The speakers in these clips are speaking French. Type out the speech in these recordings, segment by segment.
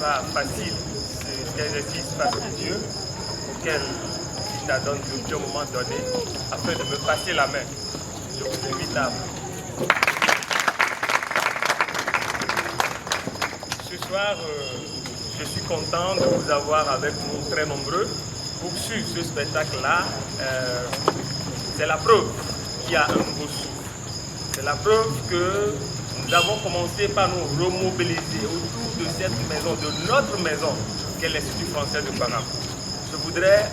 pas facile, c'est un exercice fastidieux auquel il t'adonne depuis un moment donné afin de me passer la main. Je vous invite à... Ce soir, je suis content de vous avoir avec nous très nombreux pour suivre ce spectacle-là. C'est la preuve qu'il y a un nouveau souffle. C'est la preuve que nous avons commencé par nous remobiliser autour de cette maison, de notre maison, qu'est l'Institut français de Bamako. Je voudrais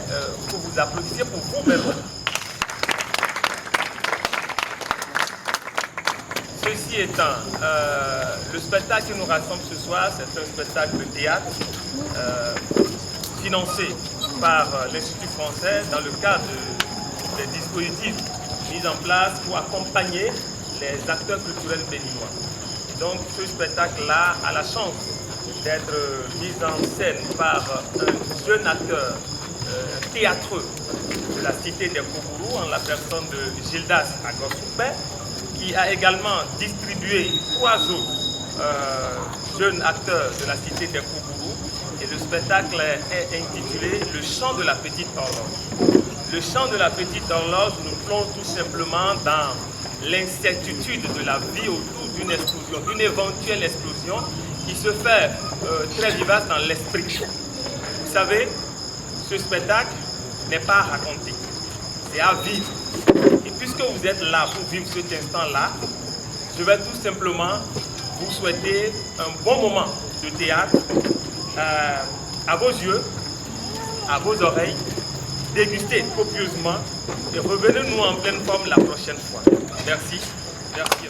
que vous applaudissiez pour vous-même. Ceci étant, le spectacle qui nous rassemble ce soir, c'est un spectacle de théâtre financé par l'Institut français dans le cadre des dispositifs mis en place pour accompagner les acteurs culturels béninois. Donc ce spectacle-là a la chance d'être mis en scène par un jeune acteur théâtreux de la cité des Kougourou, en la personne de Gildas Agosoupé, qui a également distribué 3 autres jeunes acteurs de la cité des Kougourou. Et le spectacle est intitulé « Le chant de la petite horloge ». Le chant de la petite horloge nous plonge tout simplement dans l'incertitude de la vie autour d'une explosion, d'une éventuelle explosion qui se fait très vivace dans l'esprit. Vous savez, ce spectacle n'est pas à raconter, c'est à vivre. Et puisque vous êtes là pour vivre cet instant-là, je vais tout simplement vous souhaiter un bon moment de théâtre à vos yeux, à vos oreilles. Dégustez copieusement et revenez-nous en pleine forme la prochaine fois. Merci. Merci.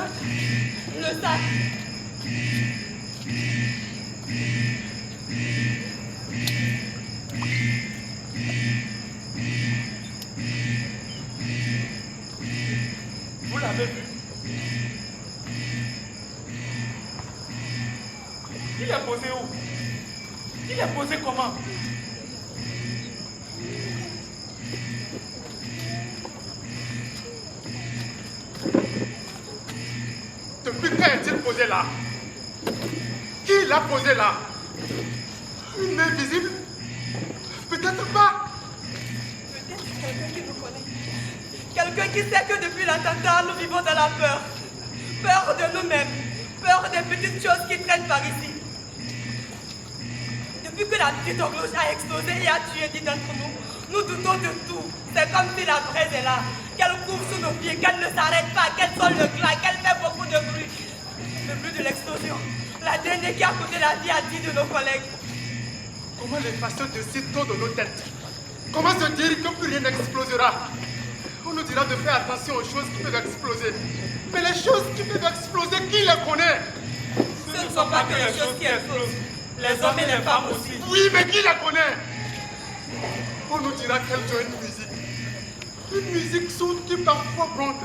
sac. Le sac. Vous l'avez vu? Il est posé où? Il est posé comment? Depuis quand est-il posé là? Qui l'a posé là? Une main visible? Peut-être pas. Peut-être quelqu'un qui nous connaît. Quelqu'un qui sait que depuis l'attentat, nous vivons dans la peur. Peur de nous-mêmes. Peur des petites choses qui traînent par ici. Depuis que la petite horloge a explosé et a tué 10 d'entre nous, nous doutons de tout. C'est comme si la braise est là, qu'elle couvre sous nos pieds, qu'elle ne s'arrête pas, qu'elle sonne le clan, qu'elle fait beaucoup de bruit. Le bruit de l'explosion. La dernière qui a coûté la vie à 10 de nos collègues. Comment l'effacer de si tôt dans nos têtes? Comment se dire que plus rien n'explosera? On nous dira de faire attention aux choses qui peuvent exploser. Mais les choses qui peuvent exploser, qui les connaît? Ce ne sont pas que les choses qui explosent. Les hommes et les femmes aussi. Oui, mais qui les connaît? On nous dira qu'elles ont une musique. Une musique sourde qui parfois bronque.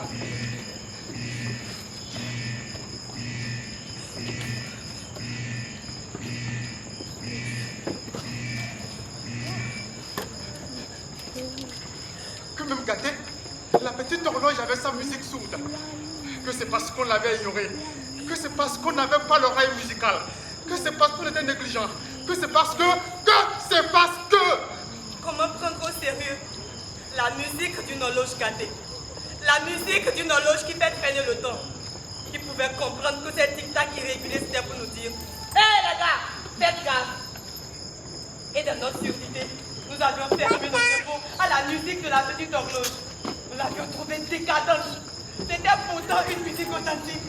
Que même gâté, la petite horloge avait sa musique sourde. Que c'est parce qu'on l'avait ignorée. Que c'est parce qu'on n'avait pas l'oreille musicale. Que c'est parce qu'on était négligent. Que c'est parce que c'est parce que... Comment prendre au sérieux la musique d'une horloge gâtée? La musique d'une horloge qui fait traîner le temps. Qui pouvait comprendre que ces tic-tac irréguliers c'était pour nous dire: hé les gars, faites gaffe. Et dans notre surdité, nous avions fermé nos cerveaux à la musique de la petite horloge. Nous l'avions trouvée décadente. C'était pourtant une musique authentique.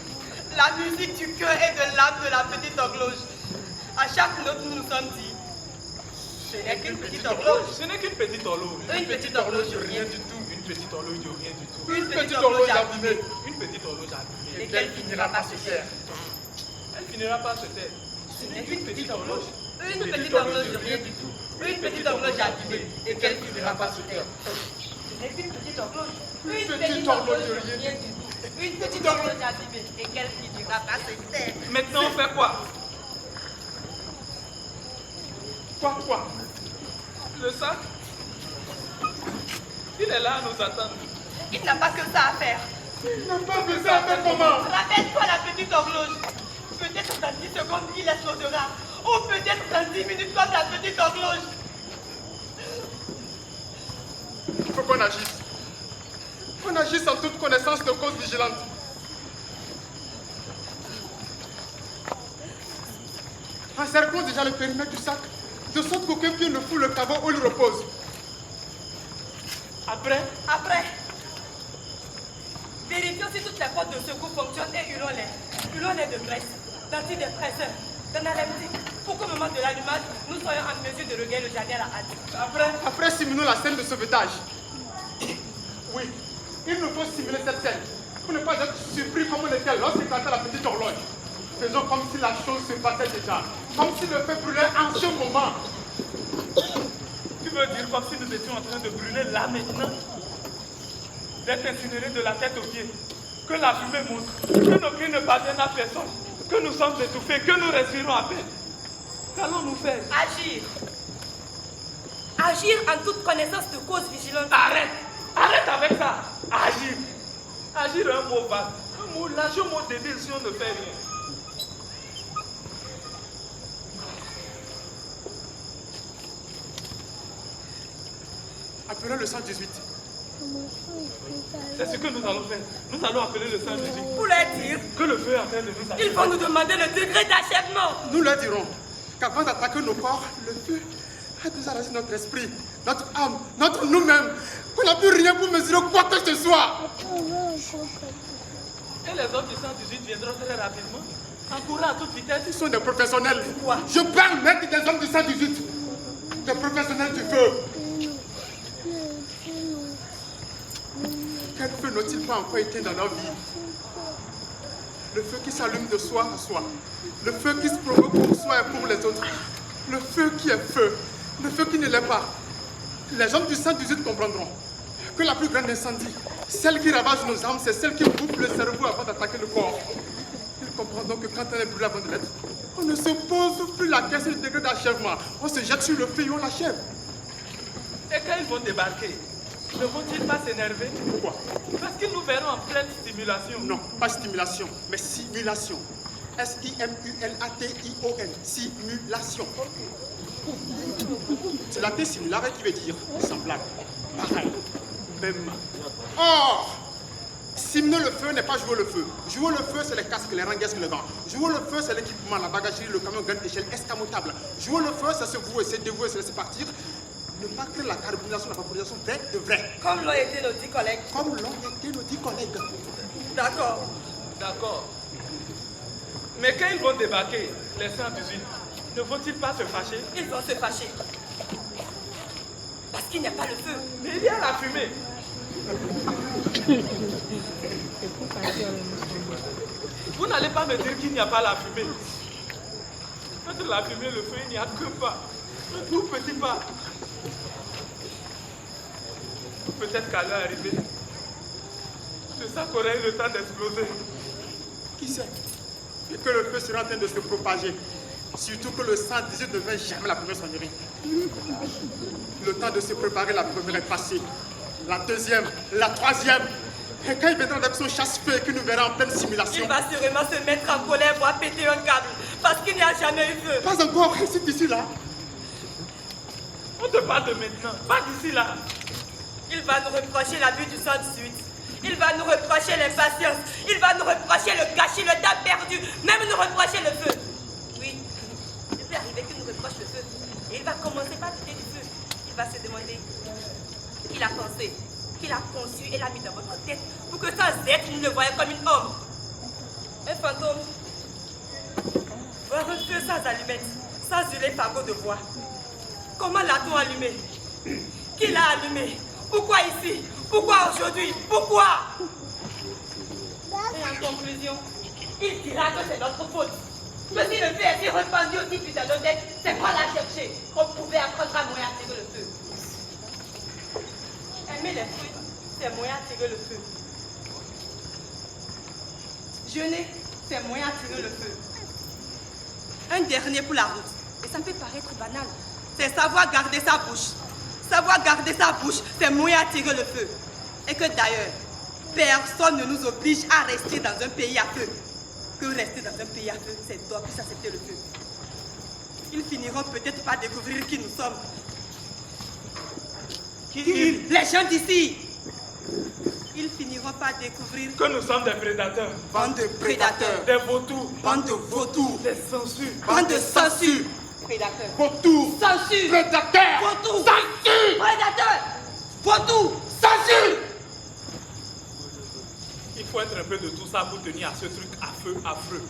La musique du cœur et de l'âme de la petite horloge. À chaque note, nous nous sommes dit: ce n'est qu'une petite horloge. Ce n'est qu'une petite horloge. Une petite horloge de rien du tout. Une petite horloge de rien du tout. Une petite horloge abîmée. Une petite horloge abîmée. Et qu'elle finira par se taire. Elle finira par se taire. Ce n'est qu'une petite horloge. Une petite horloge de rien du tout. Une petite horloge abîmée. Et qu'elle finira par se taire. Ce n'est qu'une petite horloge. Une petite horloge de rien du tout. Une petite horloge abîmée. Et qu'elle finira par se taire. Maintenant, on fait quoi? Quoi? Le sac? Il est là à nous attendre. Il n'a pas que ça à faire. Il n'a pas que ça à faire comment? Rappelle-toi la petite horloge. Peut-être dans 10 secondes, il explosera. Ou peut-être dans 10 minutes comme la petite horloge. Il faut qu'on agisse. Qu'on agisse en toute connaissance de cause vigilante. Encerclons déjà le périmètre du sac, de sorte qu'aucun pied ne foule le caveau où il repose. Après, vérifions si toutes les portes de secours fonctionnent et hurlons-les de graisse, d'antidépresseurs, d'analeptiques, pour qu'au moment de l'allumage, nous soyons en mesure de regagner le jardin à la hâte. Après, simulons la scène de sauvetage. Oui, il nous faut simuler cette scène, pour ne pas être surpris comme on était lorsqu'éclatait la petite horloge. Faisons comme si la chose se passait déjà, comme si le feu brûlait en ce moment. tu veux dire comme si nous étions en train de brûler là maintenant? D'être incinérés de la tête aux pieds, que la fumée monte, que nos cris ne parviennent à personne, que nous sommes étouffés, que nous respirons à peine. Qu'allons-nous faire? Agir. Agir en toute connaissance de cause vigilante. Arrête avec ça. Agir. Agir est un mot vaste, un mot lâche, un mot débile si on ne fait rien. Appelons le 118. C'est ce que nous allons faire. Nous allons appeler le 118. Pour leur dire, Que le feu est en train de nous attaquer. ils vont nous demander le degré d'achèvement. Nous leur dirons qu'avant d'attaquer nos corps, le feu a déjà arraché notre esprit, notre âme, notre nous-mêmes, qu'on n'a plus rien pour mesurer quoi que ce soit. Et les autres du 118 viendront très rapidement, en courant à toute vitesse. Ils sont des professionnels. Quoi? Je parle même des hommes du 118, des professionnels du feu. Quel feu n'ont-ils pas encore éteint dans leur vie? Le feu qui s'allume de soi à soi. Le feu qui se provoque pour soi et pour les autres. Le feu qui est feu. Le feu qui ne l'est pas. Les hommes du 118 comprendront que la plus grande incendie, celle qui ravage nos âmes, c'est celle qui bouffe le cerveau avant d'attaquer le corps. Ils comprendront que quand on est brûlé avant de l'être, on ne se pose plus la question du degré d'achèvement. On se jette sur le feu et on l'achève. Et quand ils vont débarquer, ne vont-ils pas s'énerver? Pourquoi? Parce qu'ils nous verront en pleine stimulation. Non, pas stimulation, mais simulation. S-I-M-U-L-A-T-I-O-N. Simulation. C'est la T simulare qui veut dire semblable, pareil, même. Or, simuler le feu n'est pas jouer le feu. Jouer le feu, c'est les casques, les renguesques, les gants. Jouer le feu, c'est l'équipement, la bagagerie, le camion, gun, échelle, escamotable. Jouer le feu, c'est se vouer, c'est dévouer, c'est laisser partir. Ne pas créer la carbonisation, la vaporisation vraie de vrai. Comme l'ont été nos 10 collègues. Comme l'ont été nos 10 collègues. D'accord. D'accord. Mais quand ils vont débarquer, les 118, ne vont-ils pas se fâcher? Ils vont se fâcher. Parce qu'il n'y a pas le feu. Mais il y a la fumée. Vous n'allez pas me dire qu'il n'y a pas la fumée. Entre la fumée et le feu, il n'y a que pas. Un tout petit pas. Peut-être qu'à l'heure arrivée, le sac aurait eu le temps d'exploser. Qui sait? Et que le feu sera en train de se propager. Surtout que le 118 ne vint jamais la première sonnerie. Le temps de se préparer, la première est passée. La deuxième, la troisième. Et quand il viendra avec son chasse-feu et qu'il nous verra en pleine simulation. Il va sûrement se mettre en colère, voire péter un câble. Parce qu'il n'y a jamais eu feu. Pas encore, c'est d'ici là. On te parle de maintenant, pas d'ici là. Il va nous reprocher l'abus du 118. Il va nous reprocher l'impatience. Il va nous reprocher le gâchis, le temps perdu. Même nous reprocher le feu. Oui, il peut arriver qu'il nous reproche le feu. Et il va commencer par douter du feu. Il va se demander qu'il a pensé, qu'il a conçu et l'a mis dans votre tête pour que sans être, nous le voyions comme une ombre. Un fantôme. Voir un feu sans allumette, sans hurler fagot de bois. Comment l'a-t-on allumé? Qui l'a allumé? Pourquoi ici? Pourquoi aujourd'hui? Pourquoi? Et en conclusion, il dira que c'est notre faute. Que si le feu était répandu aussi putain de tête, c'est pas la chercher. On pouvait apprendre à moyen à tirer le feu. Aimer les fruits, c'est moyen à tirer le feu. Jeûner, c'est moyen à tirer le feu. Un dernier pour la route. Et ça peut paraître banal. C'est savoir garder sa bouche. Savoir garder sa bouche, c'est moyen à tirer le feu. Et que d'ailleurs, personne ne nous oblige à rester dans un pays à feu. Que rester dans un pays à feu, c'est toi qui accepter le feu. Ils finiront peut-être par découvrir qui nous sommes. Qui? Les gens d'ici. Ils finiront par découvrir Que nous sommes des prédateurs. Bande de prédateurs. Des vautours. Bande de vautours. Des censures. Bande de censure. prédateurs. Vautours. Censure. Prédateurs. Vautours. Censure. Prédateurs. Vautours. Censure. Il faut être un peu de tout ça pour tenir à ce truc affreux.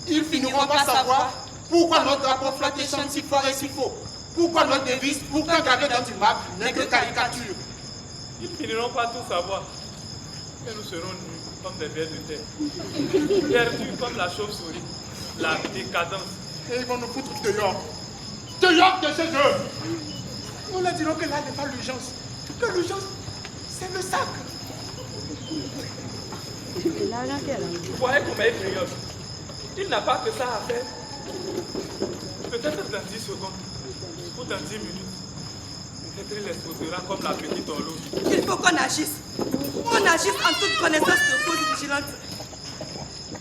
Ils finiront par savoir pourquoi notre drapeau flotte chante si fort et si faux. Pourquoi notre devise, pourquoi gravé dans du marbre, n'est que caricature. Ils finiront pas tout savoir. Et nous serons nus comme des vers de terre. Perdus comme la chauve-souris. La décadence. Et ils vont nous foutre dehors. Dehors de chez eux. Nous leur dirons que là n'est pas l'urgence. Que l'urgence, c'est le sac. Vous voyez comment il grignote. Il n'a pas que ça à faire. Peut-être dans 10 secondes. Ou dans 10 minutes. Peut-être il explosera comme la petite horloge. Il faut qu'on agisse. On agisse en toute connaissance de cause vigilante.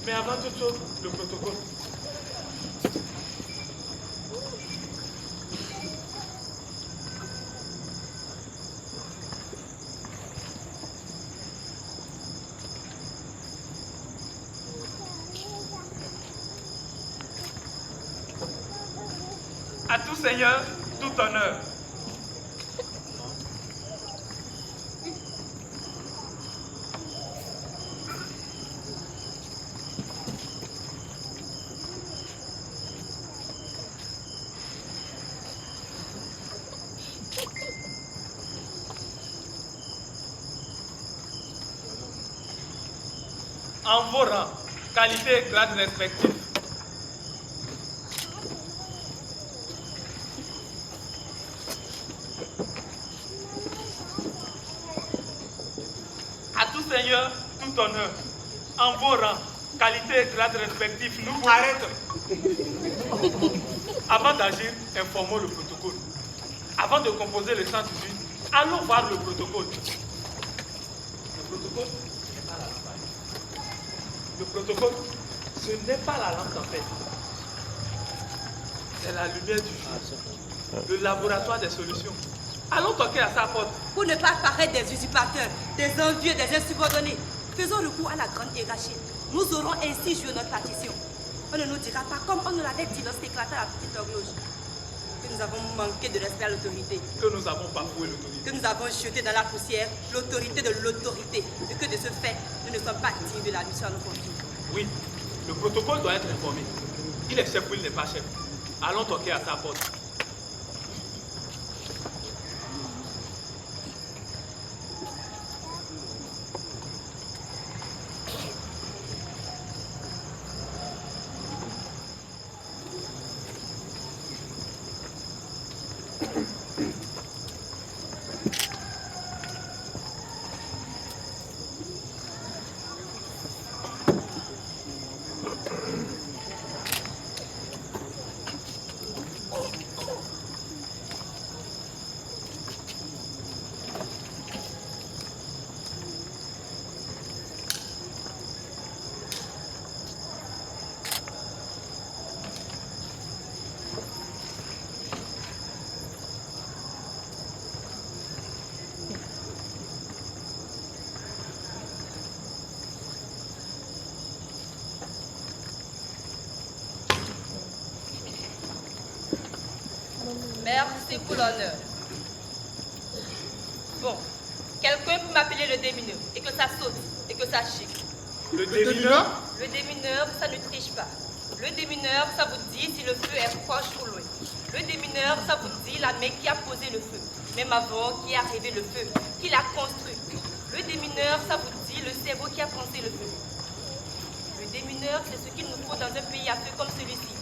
Mais avant toute chose, le protocole. À tout Seigneur, tout honneur. en vos rangs, qualité et grade respectifs. À tout seigneur, tout honneur, en vos rangs, qualité et grade respectifs, nous vous arrêtons. Avant d'agir, informons le protocole. Avant de composer le 118, allons voir le protocole. Le protocole, ce n'est pas la lampe. Le protocole, ce n'est pas la lampe en fait. C'est la lumière du jour. Le laboratoire des solutions. Allons toquer à sa porte. Pour ne pas paraître des usurpateurs, des envieux, des insubordonnés, faisons recours à la grande hiérarchie. Nous aurons ainsi joué notre partition. On ne nous dira pas comme on nous l'avait dit lorsqu'éclata la petite horloge. Que nous avons manqué de respect à l'autorité. Que nous avons bafoué l'autorité. Que nous avons jeté dans la poussière l'autorité de l'autorité. Et que de ce fait, nous ne sommes pas dignes de la mission à nous confier. Oui, le protocole doit être informé. Il est chef ou il n'est pas chef. Allons toquer à sa porte. Merci pour l'honneur. Bon, quelqu'un peut m'appeler le démineur et que ça saute et que ça chique. Le démineur? Le démineur, ça ne triche pas. Le démineur, ça vous dit si le feu est proche ou loin. Le démineur, ça vous dit la main qui a posé le feu, même avant qui a rêvé le feu, qui l'a construit. Le démineur, ça vous dit le cerveau qui a pensé le feu. Le démineur, c'est ce qu'il nous faut dans un pays à feu comme celui-ci.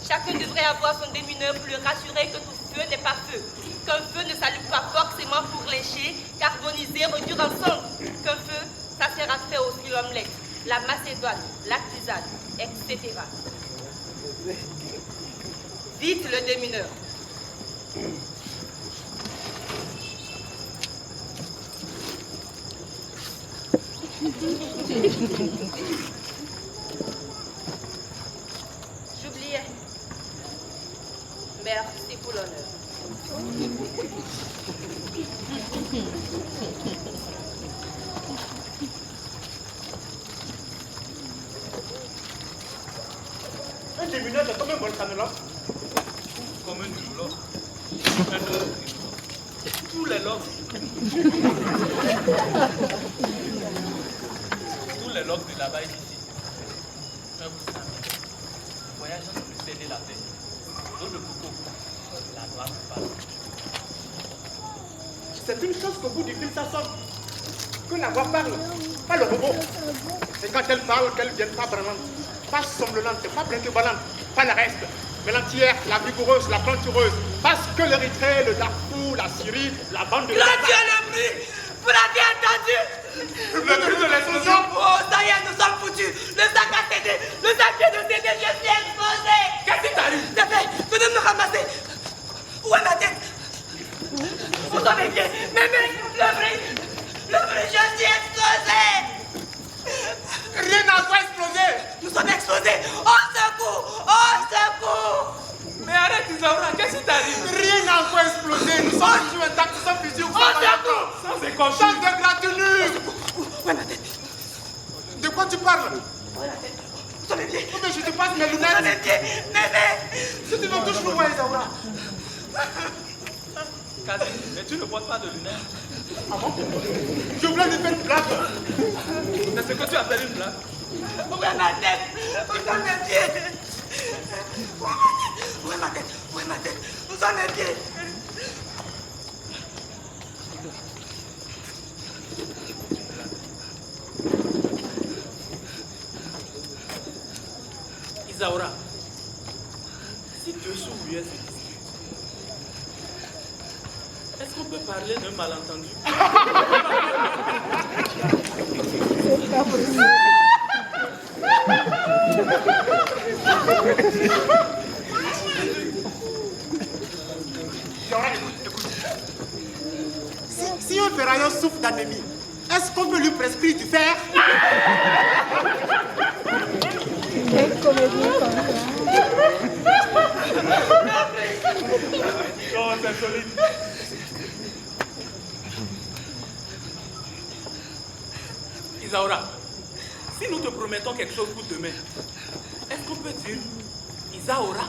Chacun devrait avoir son démineur pour le rassurer que tout feu n'est pas feu. Qu'un feu ne s'allume pas forcément pour lécher, carboniser, réduire ensemble. Qu'un feu, ça sert à faire aussi l'omelette, la macédoine, la tisane, etc. Vite le démineur. J'oubliais. Merci pour l'honneur. Un démineur, c'est comme un volcanologue. Comme un neurologue. Un neurologue. Tous les logs. Tous les logs de là-bas ici. Un vous savez. Voyage entre le ciel et la terre. Dans le couteau, la loi nous parle. C'est une chose qu'au bout du film, ça sonne. Que la voix parle, pas le robot. C'est quand elle parle qu'elle ne vient pas branlante, pas somnolente, pas brinque-ballante, pas la reste, mais l'entière, la vigoureuse, la plantureuse. Parce que l'Érythrée, le Darfour, la Syrie, la bande de... Dieu le bruit! Vous l'avez entendu? Le bruit de l'explosion. Oh, ça y est, nous sommes foutus. Le sac a cédé. Le sac vient de céder. Je suis exposé. Qu'est-ce qui t'arrive? Venez me ramasser. Où est ma tête? Vous savez bien. Mémé, le bruit, je suis explosé. Rien n'a pas explosé. Nous sommes explosés. Au secours! Au secours! Mais arrête, Isaura, qu'est-ce qui t'arrive? Rien n'a pas explosé. Nous sommes toujours intacts, nous sommes fusibles. Ça, c'est comme Sans de gratinure. Où est ma tête? De quoi tu parles? Où est la tête? Vous savez bien. Oh, mais je te passe mes Vous lunettes. savez bien. Mémé! Si tu me touches le moi, Isaura. Kazi, mais tu ne portes pas de lunettes. Ah bon? Je voulais lui faire une blague. C'est ce que tu appelles une blague. Où est ma tête? Où sont mes pieds? Où est ma tête? Où est ma tête? Où sont mes pieds? Isaura, si Joshua ou Uriel se disputent, est-ce qu'on peut parler d'un malentendu? C'est pas possible. Écoute. Si un ferrailleur souffre d'anémie, est-ce qu'on peut lui prescrire du fer? Quelle comédie comme ça. Oh, c'est solide. Isaura, si nous te promettons quelque chose pour demain, est-ce qu'on peut dire Isaura?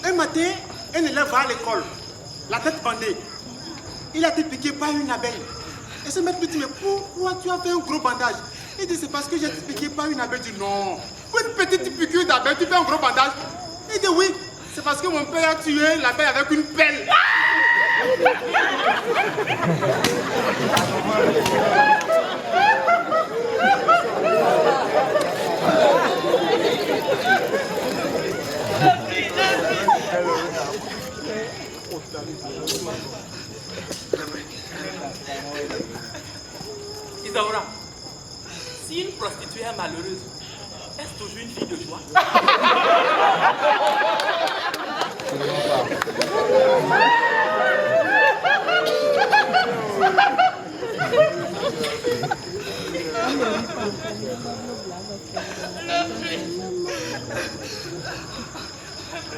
Un matin, un élève va à l'école, la tête bandée. Il a été piqué par une abeille. Et ce maître lui dit, mais pourquoi tu as fait un gros bandage? Il dit, c'est parce que j'ai été piqué par une abeille. Il dit, non, pour une petite piqûre d'abeille, tu fais un gros bandage? Il dit, oui, c'est parce que mon père a tué l'abeille avec une pelle. Isaura, si une prostituée est malheureuse, est-ce toujours une fille de joie?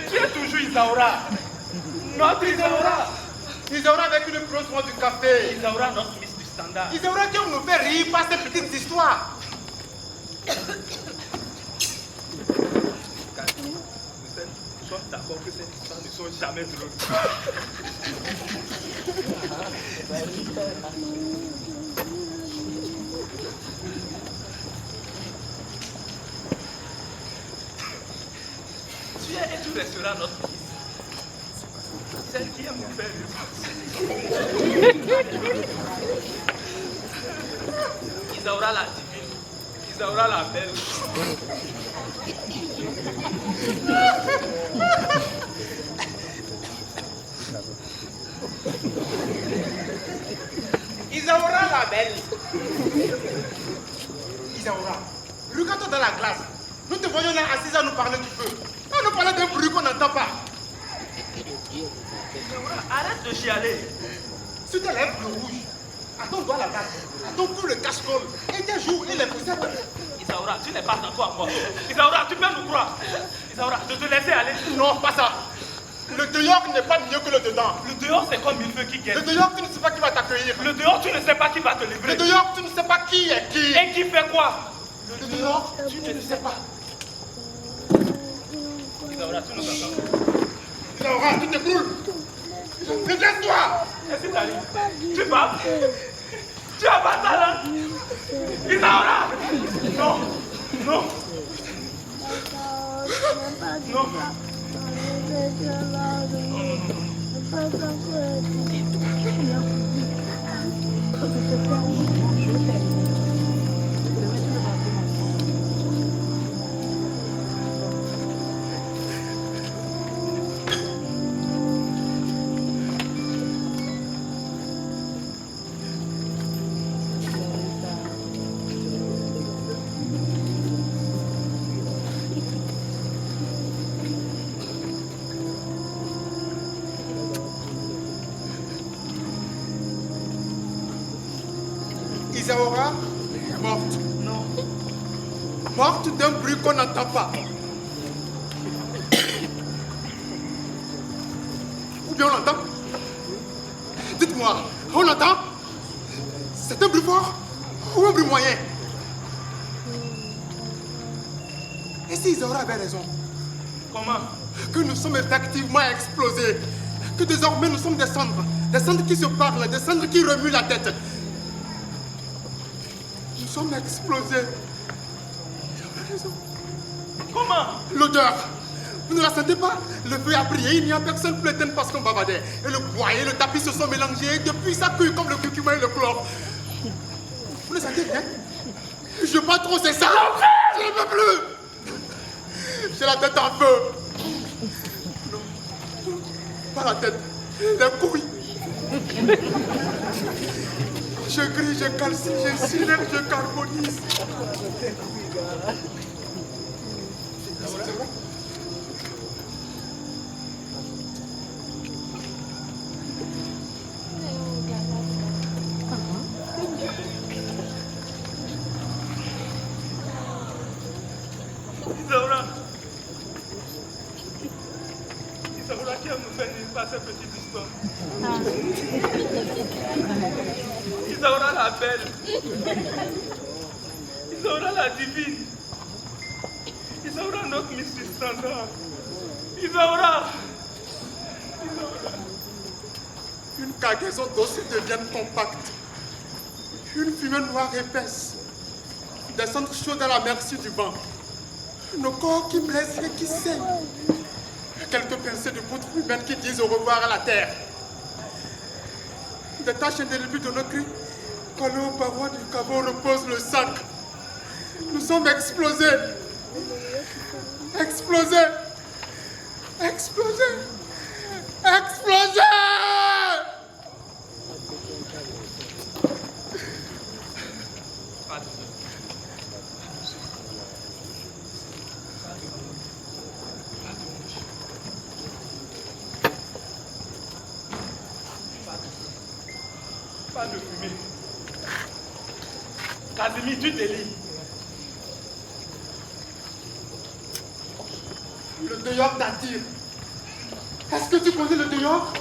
Tu es toujours Isaura. Notre Isaura. Isaura avec une grosse noix du café. Isaura, notre Miss du Standard. Isaura qui nous fait rire par ces petites histoires. Nous sommes d'accord que ces histoires ne sont jamais drôles. Tu es et tu resteras notre fils. Celle qui aime nous faire rire. Isaura la divine. Isaura la belle. Isaura la belle. Isaura, regarde-toi dans la glace. Nous te voyons là assise à nous parler du feu. À nous parler d'un bruit qu'on n'entend pas. Isaura, arrête de chialer. Sur tes lèvres bleu rouge, à ton doigt la base, à ton cou le cache-colle, et tes joues et les poussettes. Isaura, tu n'es pas encore à moi. Isaura, tu peux nous croire. Isaura, de te laisser aller. Non, pas ça. Le dehors n'est pas mieux que le dedans. Le dehors, c'est comme une feu qui guette. Le dehors, tu ne sais pas qui va t'accueillir. Le dehors, tu ne sais pas qui va te livrer. Le dehors, tu ne sais pas qui est qui. Et qui fait quoi? Le dehors, tu ne sais pas. Isaura, tu nous entends. Isaura, tu t'écroules. Redresse-toi. Qu'est-ce qui t'arrive? Tu parles? Tu as pas ta langue? Isaura! Non! Non! Non! Isaura, morte. Non. Morte d'un bruit qu'on n'entend pas. Ou bien on l'entend? Dites-moi, on l'entend? C'est un bruit fort ou un bruit moyen? Et si Isaura avait raison? Comment? Que nous sommes effectivement explosés. Que désormais nous sommes des cendres qui se parlent, des cendres qui remuent la tête. Nous sommes explosés. J'avais raison. Comment? L'odeur. Vous ne la sentez pas? Le feu a brillé, il n'y a personne pour l'éteindre parce qu'on bavardait. Et le bois et le tapis se sont mélangés. Depuis, ça cuit comme le curcuma et le chlore. Vous ne sentez rien? Je pas trop, c'est ça. Je ne peux plus. J'ai la tête en feu. Non, pas la tête, les couilles. Je grille, je calcine, je sidère, je carbonise. Isaura qui va nous faire pas cette petite histoire. Isaura la belle. Isaura la divine. Isaura notre Miss Standard. Isaura. Une cargaison d'os devient compacte. Une fumée noire épaisse. Des cendres chaudes à la merci du vent. Nos corps qui blessent et qui saignent. Quelques pincées de poutres humaines qui disent au revoir à la terre. Des taches indélébiles de nos cris. Collées aux parois du caveau repose le sac. Nous sommes explosés. Explosés. Explosés. Explosés. Pas de fumée. Casimir, tu délies. Le dehors t'attire. Est-ce que tu connais le dehors?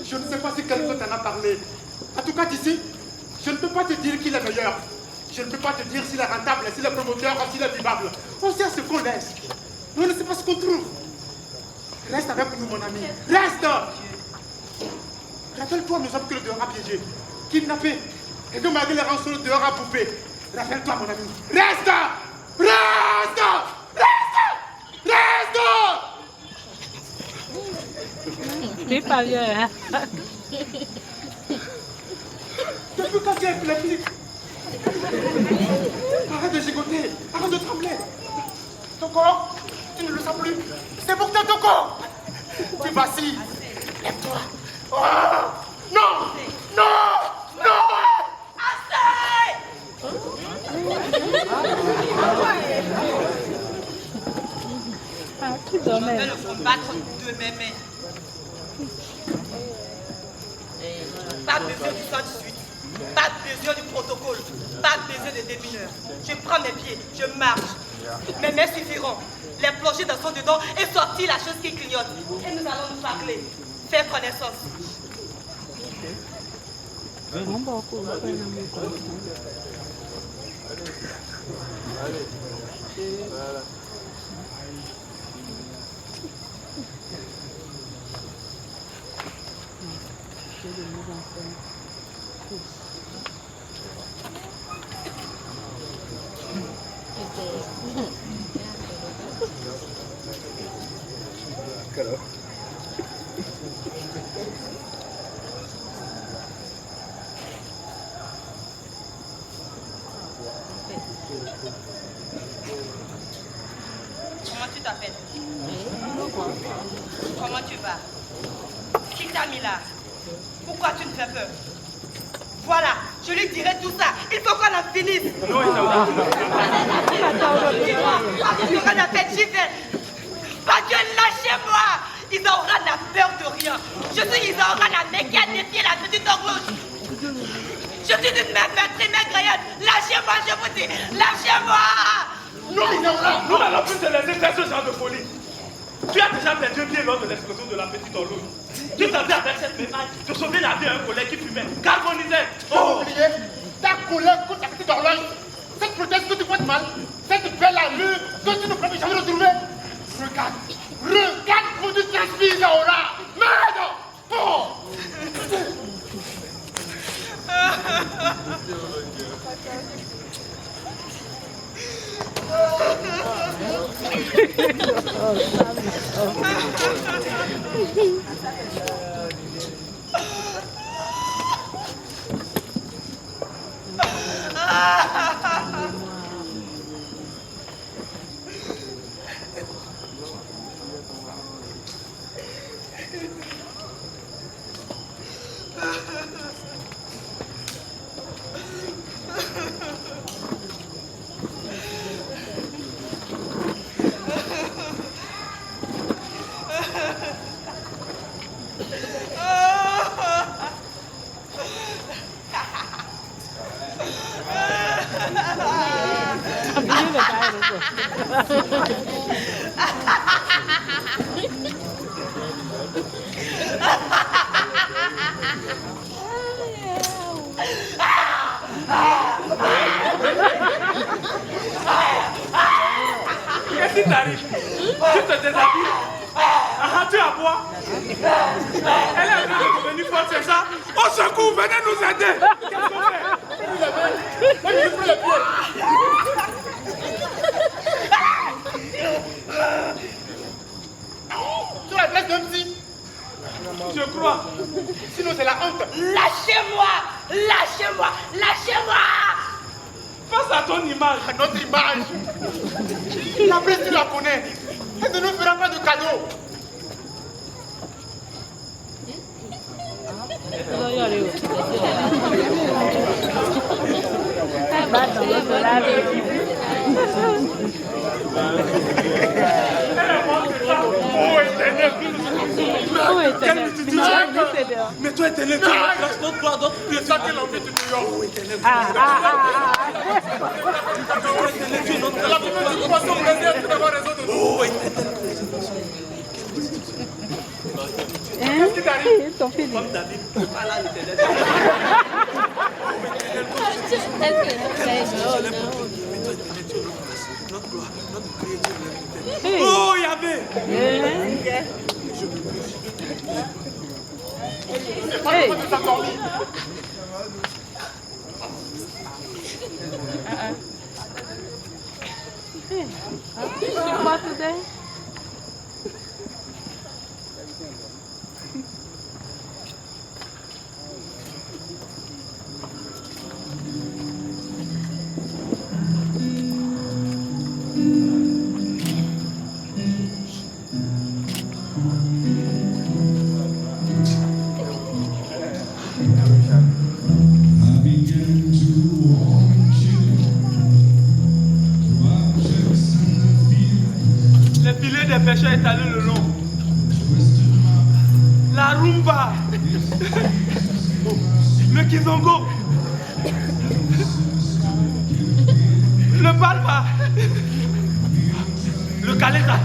Je ne sais pas si quelqu'un t'en a parlé. En tout cas, d'ici, je ne peux pas te dire qu'il est meilleur. Je ne peux pas te dire s'il est rentable, s'il est promoteur, s'il est vivable. On sait ce qu'on laisse. On ne sait pas ce qu'on trouve. Reste avec nous, mon ami. Reste! Rappelle-toi, nous sommes que le dehors a piégé, kidnappé, et que malgré les rançons, le dehors a bouffé. Rappelle-toi, mon ami. Reste! Reste! Reste! Reste! C'est pas bien, hein? Depuis quand tu es épileptique? Arrête de gigoter, arrête de trembler. Ton corps, tu ne le sens plus. C'est pour ton corps. Tu vacilles. Lève-toi. Oh! Non! Non! Non! Assez! Ah, qui Je vais dormait? le combattre de mes mains. Pas besoin du 118, pas besoin du protocole, pas besoin de démineurs. Je prends mes pieds, je marche. Mes mains suffiront. Les plonger dans son dedans et sortir la chose qui clignote. Et nous allons nous parler, faire connaissance. Comment tu t'appelles? Comment tu vas? Qui t'a mis là? Pourquoi tu me fais peur? Voilà, je lui dirai tout ça. Il faut qu'on en finisse. Non, Isaura. Isaura n'a fait chiffre. Pas Dieu, lâchez-moi. Isaura n'a peur de rien. Je suis Isaura, la mec qui a défié la petite horloge. Je suis une mère très maigre. Lâchez-moi, je vous dis. Lâchez-moi. Non, Isaura, nous n'allons plus te laisser faire ce genre de folie. Tu as déjà perdu un pied lors de l'explosion de la petite horloge. Tu t'attendais avec cette médaille de sauver la vie à un collègue qui fumait, carbonisait. Oh! Oublié, ta couleur contre ta petite horloge, cette prothèse que tu portes mal, cette belle allure que tu ne pourras jamais retrouver. Regarde, regarde où tu transpires, Isaura. Merde! Oh! Qu'est-ce qui t'arrive? Tu te déshabilles? Ah, tu as boire? Elle est en train de devenir forte, c'est ça? Au secours, venez nous aider! Qu'est-ce qu'on fait? Tu la laisses d'un psy. Je crois. Sinon, c'est la honte. Lâchez-moi! Lâchez-moi! Lâchez-moi! Face à ton image. À notre image. La presse, tu la connais. Elle ne nous fera pas de cadeau. Mais toi, éternel, tu remplaces notre gloire, d'autres pieds. Ça, tu l'as envie de New York. Tu es notre La première occupation brésilienne, tu n'as raison de nous. Qu'est-ce qui t'arrive? comme David. Pas là, l'éternel. Notre gloire, notre prière. Oh, Yahvé! C'est pas le moment de s'endormir. What today? Les filets des pêcheurs étalés le long. La rumba. Le kizongo. Le palma. Le kaleta.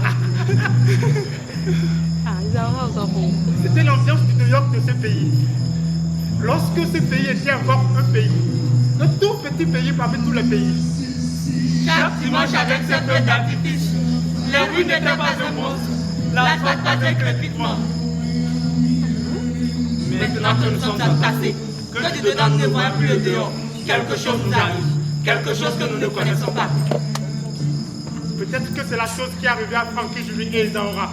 C'était l'ambiance du New York de ce pays. Lorsque ce pays était encore un pays. Un tout petit pays parmi tous les pays. Chaque dimanche avec ses feux d'artifice, les rues n'étaient pas un monstre, l'asphalte pas un crépitement. Maintenant que nous sommes entassés, que du dedans nous ne voyons plus le dehors, quelque chose nous arrive, quelque chose que nous ne connaissons pas. Peut-être que c'est la chose qui est arrivée à Frankie, Julie et Isaura.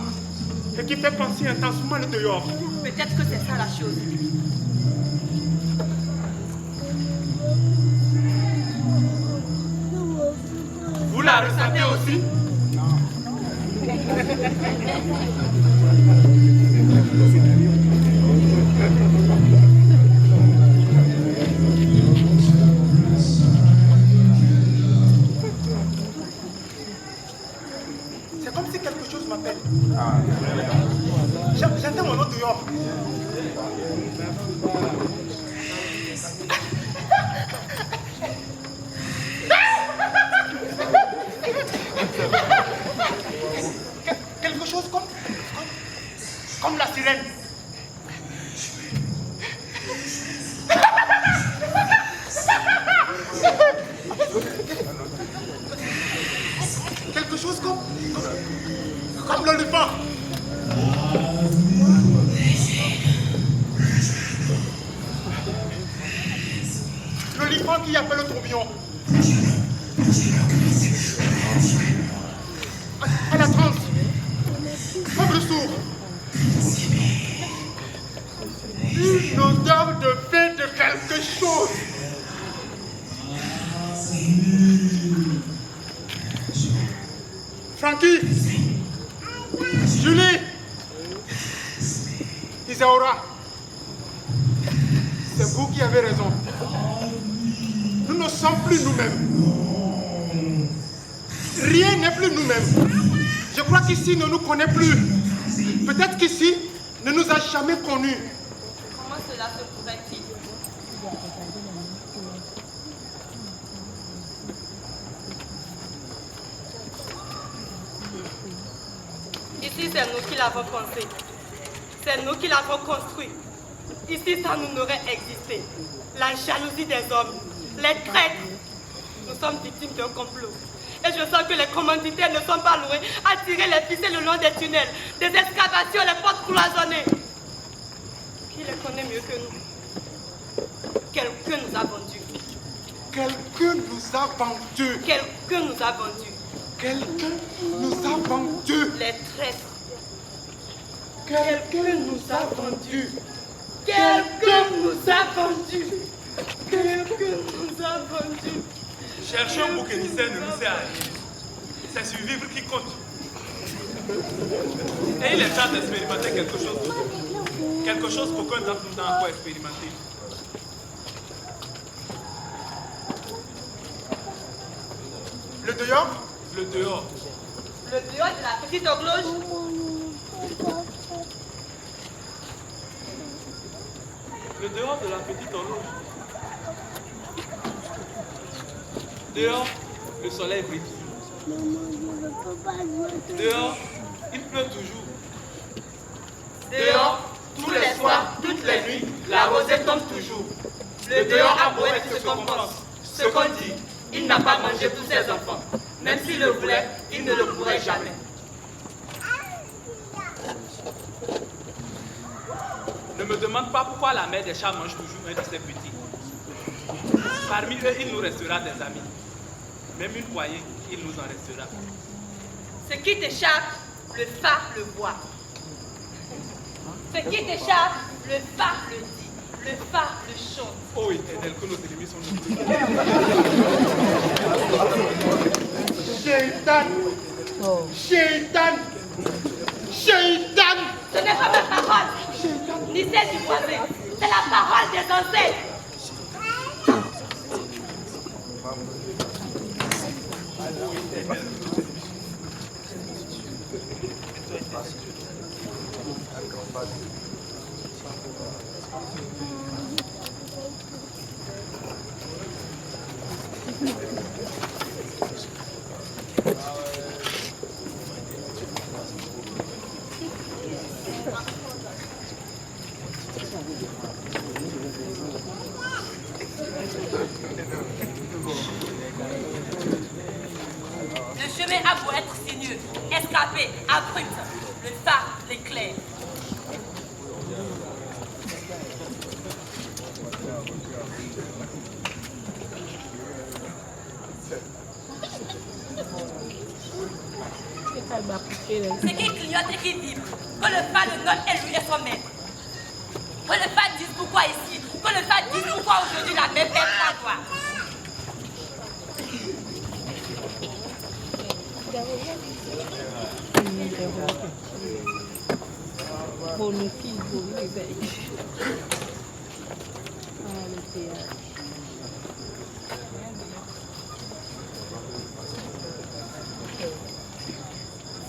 Et qui fait penser intensement le dehors. Peut-être que c'est ça la chose. Vous la ressentez aussi? C'est comme si quelque chose m'appelle. J'entends mon nom dehors. Quelque chose comme la sirène. Quelque chose comme l'éléphant. L'éléphant qui appelle le tourbillon. Elle a Pauvre sourd. Une odeur de fait de quelque chose. Frankie, Julie, Isaura, c'est vous qui avez raison. Nous ne sommes plus nous-mêmes. Rien n'est plus nous-mêmes. Je crois qu'ici ne nous connaît plus. Peut-être qu'ici ne nous a jamais connus. Comment cela se pourrait-il? Ici, c'est nous qui l'avons pensé. C'est nous qui l'avons construit. Ici, ça nous n'aurait existé. La jalousie des hommes, les traîtres. Nous sommes victimes d'un complot. Et je sens que les commanditaires ne sont pas loin à tirer les ficelles le long des tunnels, des excavations, les portes cloisonnées. Qui les connaît mieux que nous? Quelqu'un nous a vendus. Quelqu'un nous a vendus. Quelqu'un nous a vendus. Quelqu'un nous a vendus. Les traîtres. Quelqu'un nous a vendus. Quelqu'un nous a vendus. Quelqu'un nous a vendus. Chercher un bouc émissaire ne nous sert à rien. C'est survivre qui compte. Et il est temps d'expérimenter quelque chose d'autre. Quelque chose qu'aucun d'entre nous n'a encore expérimenté. Le dehors? Le dehors. Le dehors de la petite horloge. Le dehors de la petite horloge. Dehors, le soleil brille. Dehors, il pleut toujours. Dehors, tous les soirs, toutes les nuits, la rosée tombe toujours. Le dehors a beau être ce qu'on pense, ce qu'on dit, il n'a pas mangé tous ses enfants. Même s'il le voulait, il ne le pourrait jamais. Ne me demande pas pourquoi la mère des chats mange toujours un de ses petits. Parmi eux, il nous restera des amis. Même une poignée, il nous en restera. Ce qui t'échappe, le phare le voit. Ce qui t'échappe, le phare le dit. Le phare le chante. Oh éternel, que nos ennemis sont nombreux. Shaitan! Shaitan! Shaitan! Ce n'est pas ma parole, ni celle du voisin. C'est la parole des ancêtres. Le chemin a beau être sinueux, escarpé, abrupt, le phare l'éclaire. Ce qui clignote et qui vibre, que le phare le note et lui et son maître. Que le phare dise pourquoi ici, que le phare dise pourquoi aujourd'hui la même paix à toi.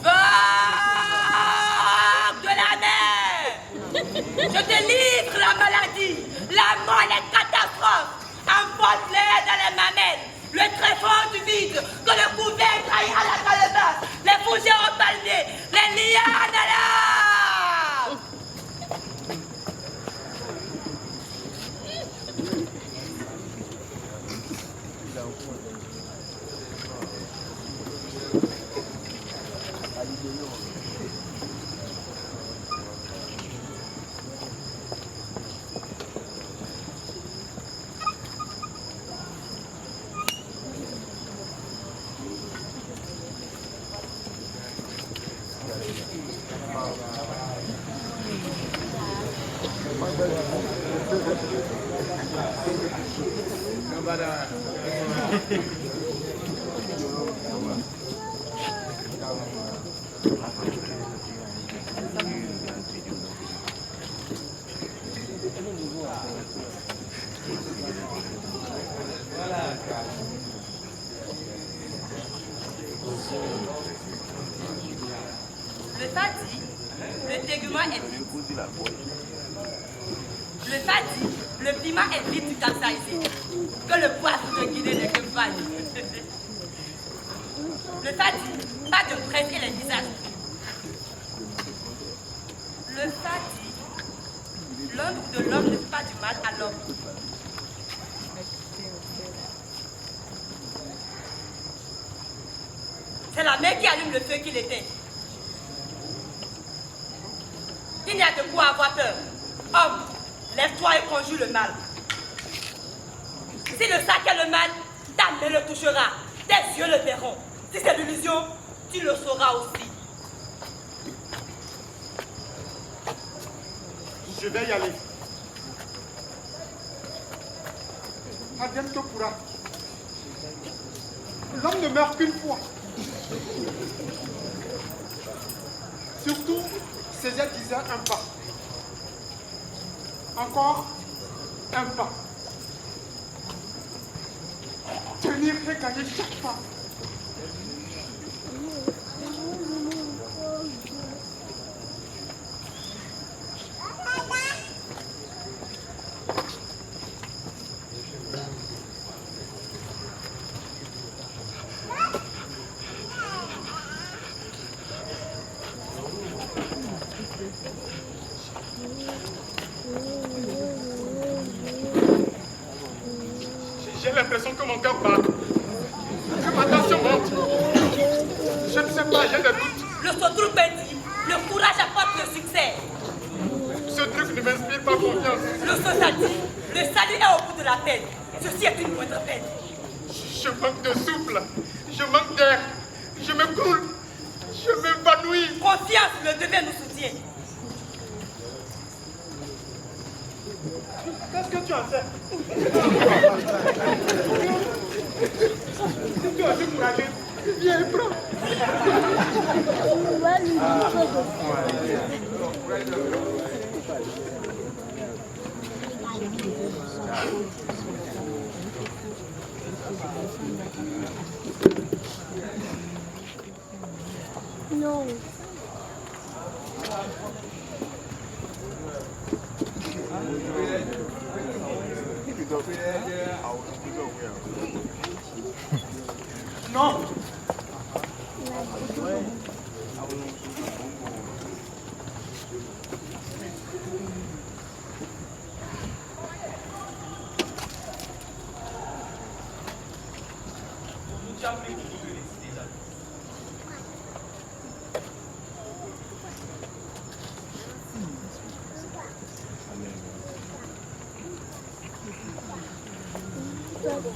Vague de la mer! Je te livre la maladie, la mort, les catastrophes. Enfonce-les dans les mamelles, le tréfonds du vide, que le couvert trahit à la calebasse, les fougères au palmier, les lianes à l'arbre. Le Fadi, le tégument est vide. Le Fadi, le piment est vide du capsaïcine. Que le poisson de Guinée n'est que vague. Le Fadi, pas de presse et les visages. Le Fadi, l'ombre de l'homme ne fait pas du mal à l'homme. C'est la mer qui allume le feu qui l'éteint. Il n'y a de quoi avoir peur. Homme, lève-toi et conjure le mal. Si le sac est le mal, ta main le touchera. Tes yeux le verront. Si c'est l'illusion, tu le sauras aussi. Je vais y aller. Advienne que pourra. L'homme ne meurt qu'une fois. Surtout, Césaire disait un pas. Encore un pas. Tenir et gagner chaque pas. J'ai l'impression que mon cœur bat, que ma tension monte. Je ne sais pas, j'ai des doutes. Le sautrou dit, le courage apporte le succès. Ce truc ne m'inspire pas confiance. Le sosa dit, le salut est au bout de la peine. Ceci est une moindre peine. Je manque de souffle, je manque d'air, je me coule, je m'évanouis. Confiance, le devoir nous soutient. Qu'est-ce que tu en sais? Si tu es assez courageux, viens et prends. Non. Non. Tu as pris beaucoup de risques déjà.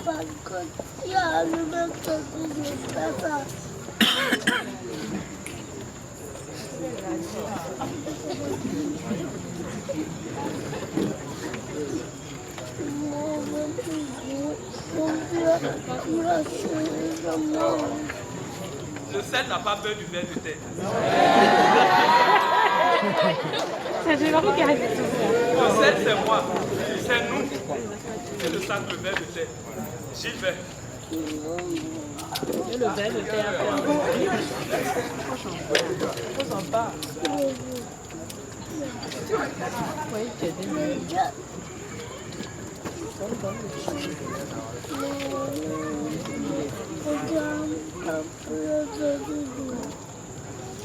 Papa, quand il y a le même temps que je fais ça. Le sel n'a pas peur du ver de terre. C'est Grégory qui a dit tout ça. Le sel, c'est moi. C'est nous. C'est le sac de ver de terre. J'y vais. Et le verre de terre. On s'en parle. Oui, tu es désolé.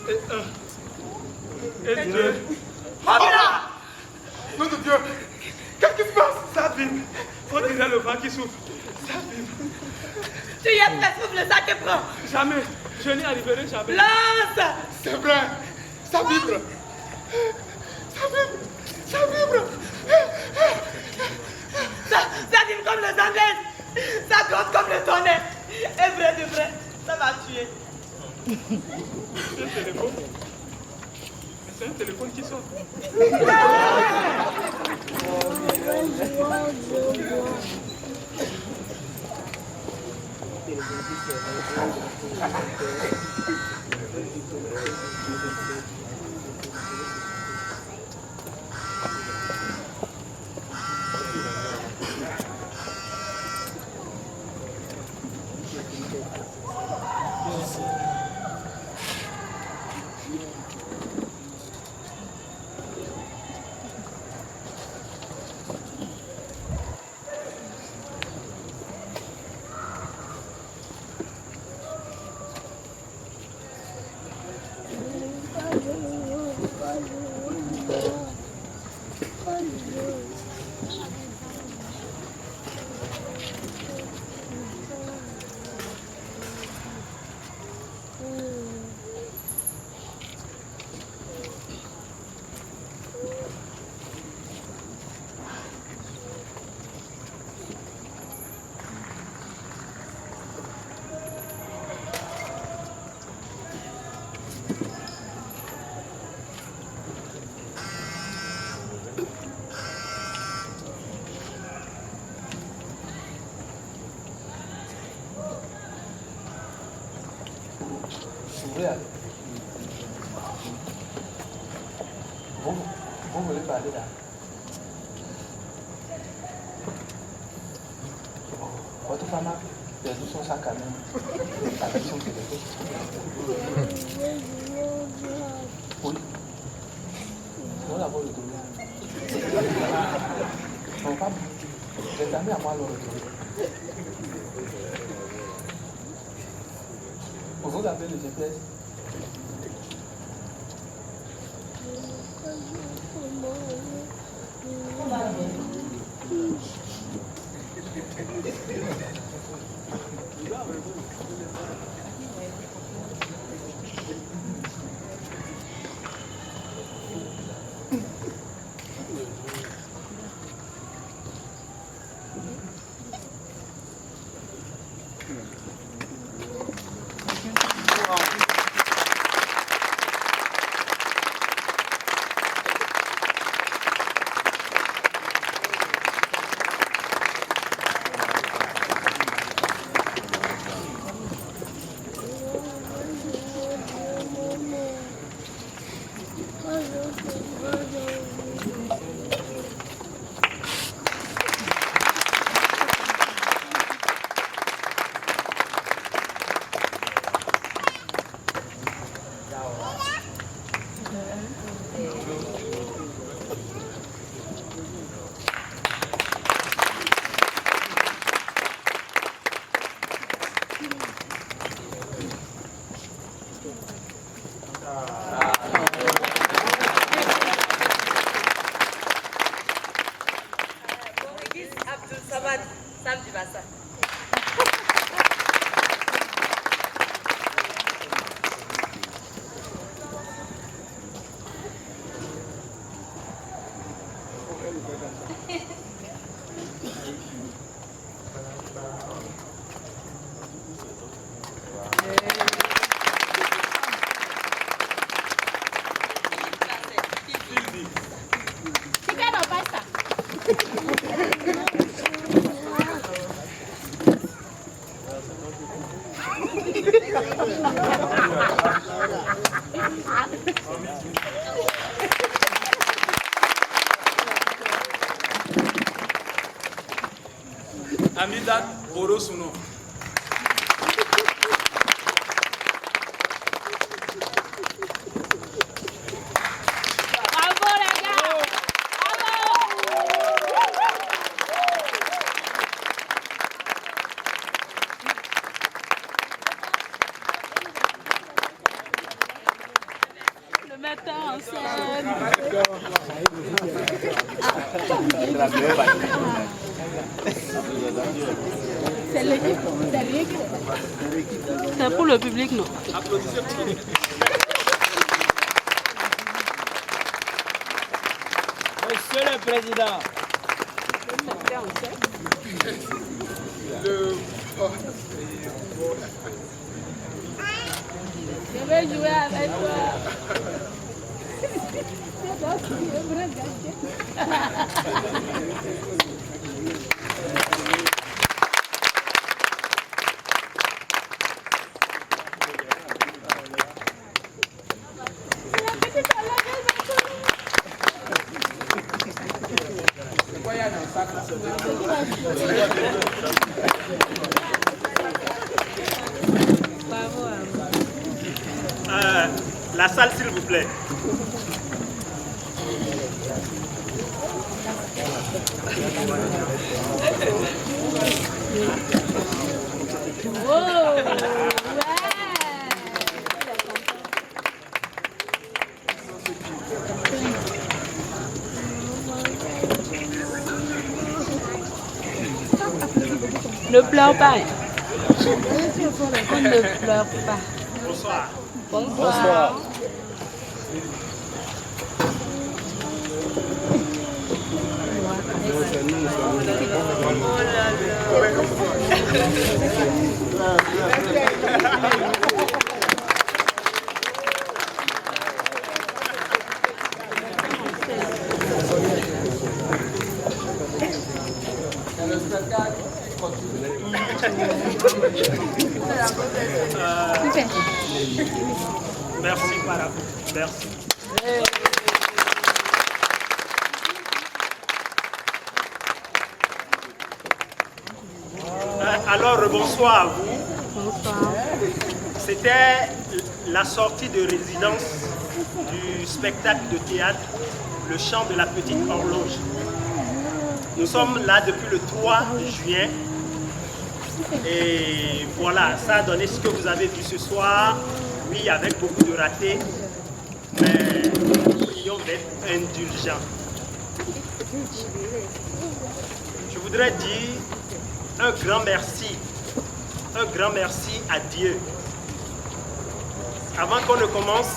Et un. Et deux. Hop! Nom de Dieu! Qu'est-ce qui se passe? Ça vibre. On dirait le vent qui souffle. Ça vibre. Tu y es presque, ouvre le sac et prends. Jamais. Je n'y arriverai jamais. Lance! C'est vrai! Ça vibre! Ça vibre! Ça vibre! Ça vibre comme le Zambèze. Ça gronde comme le tonnerre. Et vrai de vrai, ça va tuer. C'est un téléphone. Mais c'est un téléphone qui sonne. Vous voulez parler là? Votre femme a perdu son sac à main avec son téléphone. Oui. Nous l'avons retrouvé. Non, pas les amis à moi l'ont retrouvé. Vous avez le GPS? Amidat Orosuno. Bravo les gars! Le metteur en scène. C'est l'équipe. C'est pour le public, non? Applaudissez pour le public. Monsieur le Président. Je vais jouer avec toi. La salle, s'il vous plaît. Ne pleure pas. On ne pleure pas. Bonsoir. Bonsoir. Merci, madame. Merci. Alors, bonsoir à vous. Bonsoir. C'était la sortie de résidence du spectacle de théâtre Le Chant de la Petite Horloge. Nous sommes là depuis le 3 juin. Et voilà, ça a donné ce que vous avez vu ce soir. Oui, avec beaucoup de ratés. Mais nous prions d'être indulgents. Je voudrais dire un grand merci à Dieu. Avant qu'on ne commence,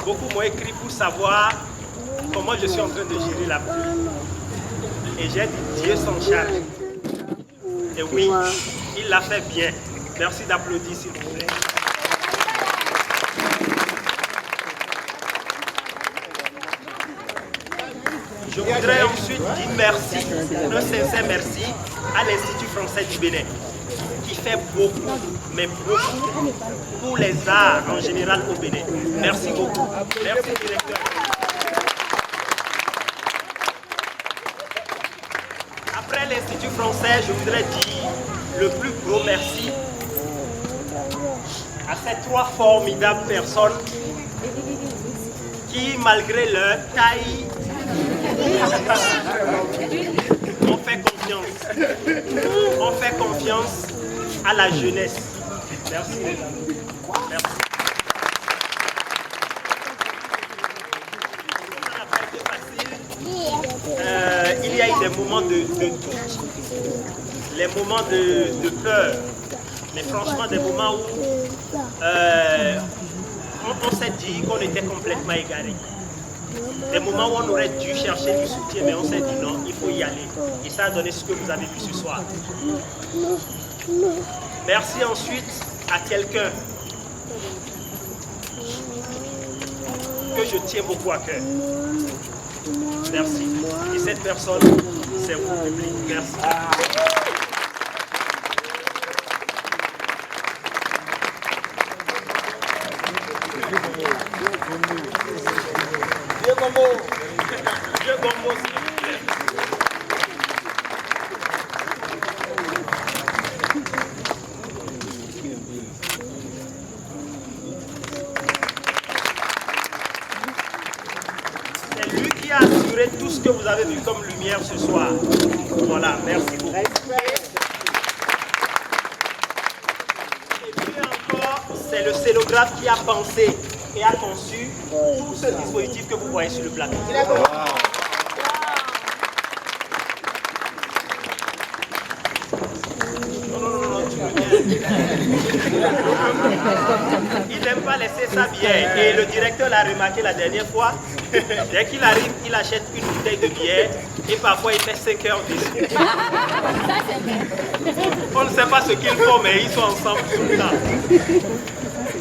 beaucoup m'ont écrit pour savoir comment je suis en train de gérer la pluie. Et j'ai dit, Dieu s'en charge. Et oui, il l'a fait bien. Merci d'applaudir, s'il vous plaît. Je voudrais ensuite dire merci, un sincère merci à l'Institut français du Bénin, qui fait beaucoup, mais beaucoup, pour les arts en général au Bénin. Merci beaucoup. Merci, directeur. Après l'Institut français, je voudrais dire le plus gros merci à ces trois formidables personnes qui, malgré leur taille, on fait confiance à la jeunesse. Merci. Merci. Ça n'a pas été facile. Il y a eu des moments de doute, les moments de peur, mais franchement des moments où on s'est dit qu'on était complètement égaré. Des moments où on aurait dû chercher du soutien, mais on s'est dit non, il faut y aller. Et ça a donné ce que vous avez vu ce soir. Merci ensuite à quelqu'un que je tiens beaucoup à cœur. Merci. Et cette personne, c'est vous, public. Merci. Dieu Gombo. Dieu Gombo, s'il vous plaît. C'est lui qui a assuré tout ce que vous avez vu comme lumière ce soir. Voilà, merci beaucoup. Et puis encore, c'est le scénographe qui a pensé et a conçu tout ce dispositif que vous voyez sur le plateau. Non, tu me il n'aime pas laisser ça bière. Et le directeur l'a remarqué la dernière fois. Dès qu'il arrive, il achète une bouteille de bière et parfois il fait 5 heures dessus. On ne sait pas ce qu'ils font, mais ils sont ensemble tout le temps.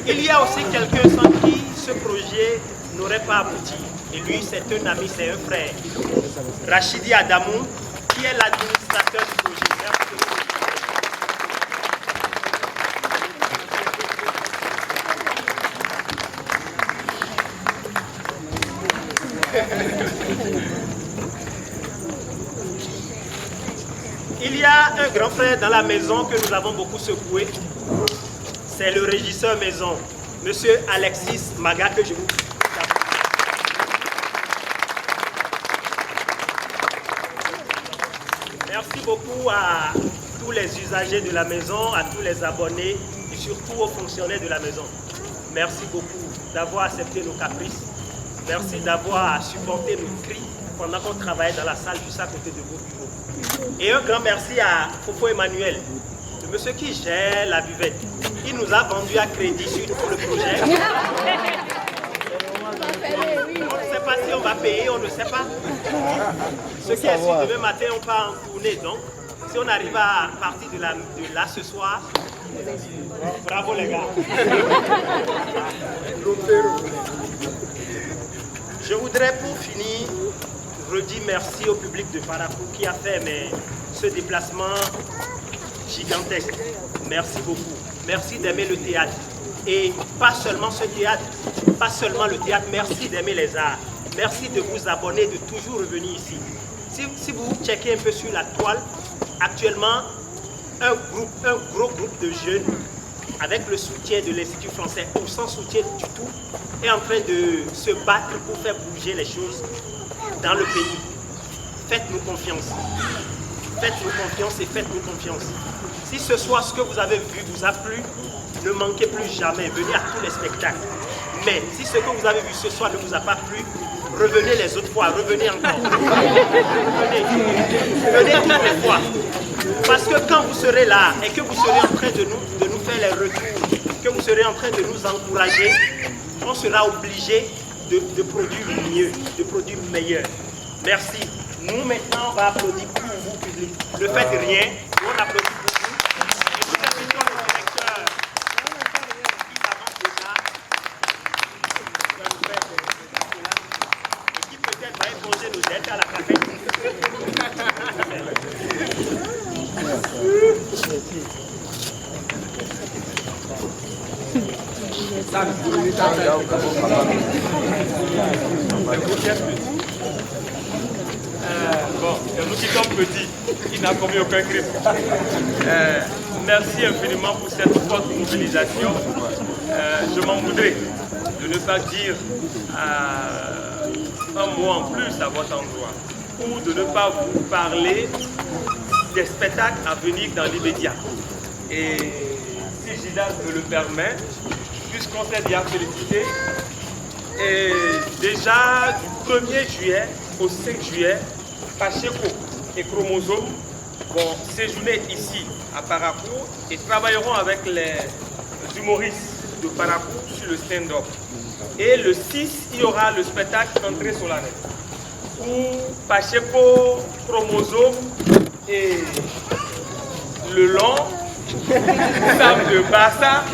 Il y a aussi quelqu'un sans qui ce projet n'aurait pas abouti. Et lui, c'est un ami, c'est un frère. Rachidi Adamou, qui est l'administrateur du projet. Il y a un grand frère dans la maison que nous avons beaucoup secoué. C'est le régisseur maison, Monsieur Alexis Maga, que je vous... Merci beaucoup à tous les usagers de la maison, à tous les abonnés et surtout aux fonctionnaires de la maison. Merci beaucoup d'avoir accepté nos caprices. Merci d'avoir supporté nos cris pendant qu'on travaillait dans la salle juste à côté de vos bureaux. Et un grand merci à Fofo Emmanuel, le monsieur qui gère la buvette. Il nous a vendu à crédit sur tout le projet. On ne sait pas si on va payer, on ne sait pas. Ce qui est sûr, demain matin, on part en tournée. Donc, si on arrive à partir de là ce soir, bravo les gars. Je voudrais pour finir redire merci au public de Parakou qui a fait ce déplacement gigantesque. Merci beaucoup. Merci d'aimer le théâtre. Et pas seulement ce théâtre, pas seulement le théâtre, merci d'aimer les arts. Merci de vous abonner, de toujours revenir ici. Si vous checkez un peu sur la toile, actuellement, un gros groupe de jeunes, avec le soutien de l'Institut français ou sans soutien du tout, est en train de se battre pour faire bouger les choses dans le pays. Faites-nous confiance. Faites-nous confiance et faites-nous confiance. Si ce soir, ce que vous avez vu vous a plu, ne manquez plus jamais, venez à tous les spectacles. Mais si ce que vous avez vu ce soir ne vous a pas plu, revenez les autres fois, revenez encore. Venez toutes les fois. Parce que quand vous serez là et que vous serez en train de nous faire les retours, que vous serez en train de nous encourager, on sera obligé de produire mieux, de produire meilleur. Merci. Nous maintenant, on va applaudir pour vous, public. Ne faites rien, on applaudit pour vous. Et vous êtes le directeur qui avance déjà. Et qui peut-être va éponger nos dettes à la cafette. Bon, c'est nous qui sommes petits, il n'a commis aucun crime. Merci infiniment pour cette forte mobilisation. Je m'en voudrais de ne pas dire un mot en plus à votre endroit, ou de ne pas vous parler des spectacles à venir dans l'immédiat. Et si Gildas me le permet, puisqu'on s'est déjà félicité, et déjà du 1er juillet au 5 juillet, Pacheco et Chromosome vont séjourner ici à Parakou et travailleront avec les humoristes de Parakou sur le stand-up. Et le 6, il y aura le spectacle Entrée solennelle où Pacheco, Chromosome et le long Sam de Bassa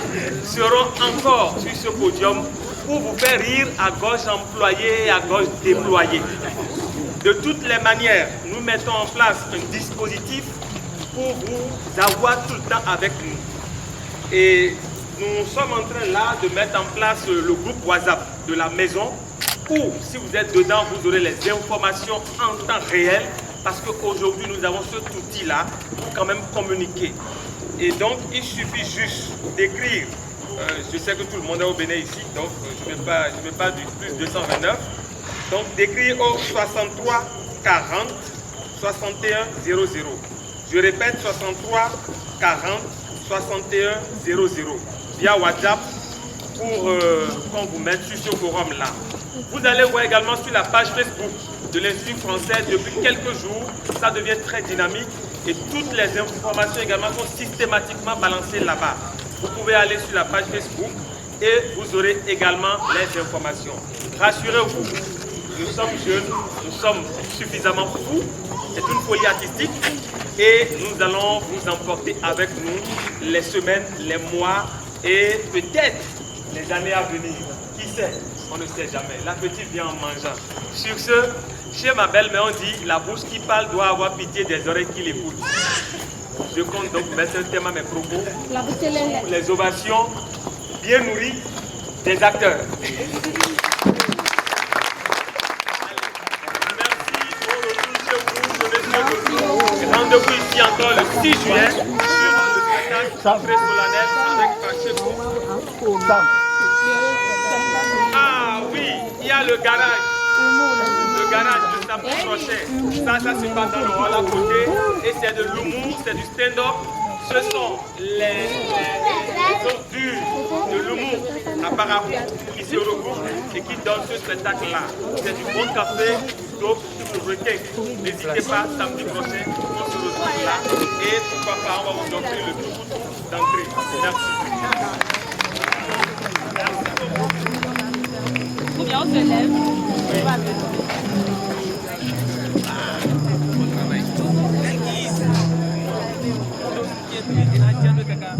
seront encore sur ce podium pour vous faire rire à gauche employé et à gauche déployé. De toutes les manières, nous mettons en place un dispositif pour vous avoir tout le temps avec nous. Et nous sommes en train là de mettre en place le groupe WhatsApp de la maison où, si vous êtes dedans, vous aurez les informations en temps réel parce qu'aujourd'hui, nous avons cet outil-là pour quand même communiquer. Et donc, il suffit juste d'écrire. Je sais que tout le monde est au Bénin ici, donc je ne vais pas du plus 229. Donc, d'écrire au 63 40 61 00. Je répète, 63 40 61 00. Via WhatsApp pour qu'on vous mette sur ce forum-là. Vous allez voir également sur la page Facebook de l'Institut français depuis quelques jours. Ça devient très dynamique et toutes les informations également sont systématiquement balancées là-bas. Vous pouvez aller sur la page Facebook et vous aurez également les informations. Rassurez-vous, nous sommes jeunes, nous sommes suffisamment fous, c'est une folie artistique et nous allons vous emporter avec nous les semaines, les mois et peut-être les années à venir. Qui sait? On ne sait jamais. L'appétit vient en mangeant. Sur ce, chez ma belle-mère, on dit la bouche qui parle doit avoir pitié des oreilles qui l'écoutent. Je compte donc mettre un thème à mes propos. Les ovations bien nourries des acteurs. Rendez-vous ici encore le 6 juillet sur le spectacle très solennel avec Pacheko. Ah oui, il y a le garage. Le garage de samedi prochain. Ça se passe dans le hall à côté. Et c'est de l'humour, c'est du stand-up. Ce sont les hommes durs de l'humour à Parapou qui se regroupent et qui donnent ce spectacle-là. C'est du bon café, donc sur le requin. N'hésitez pas, samedi prochain, on se retrouve là. Et pourquoi pas, on va vous offrir le tout d'entrée. Merci. Ou bien on se lève. Kaka,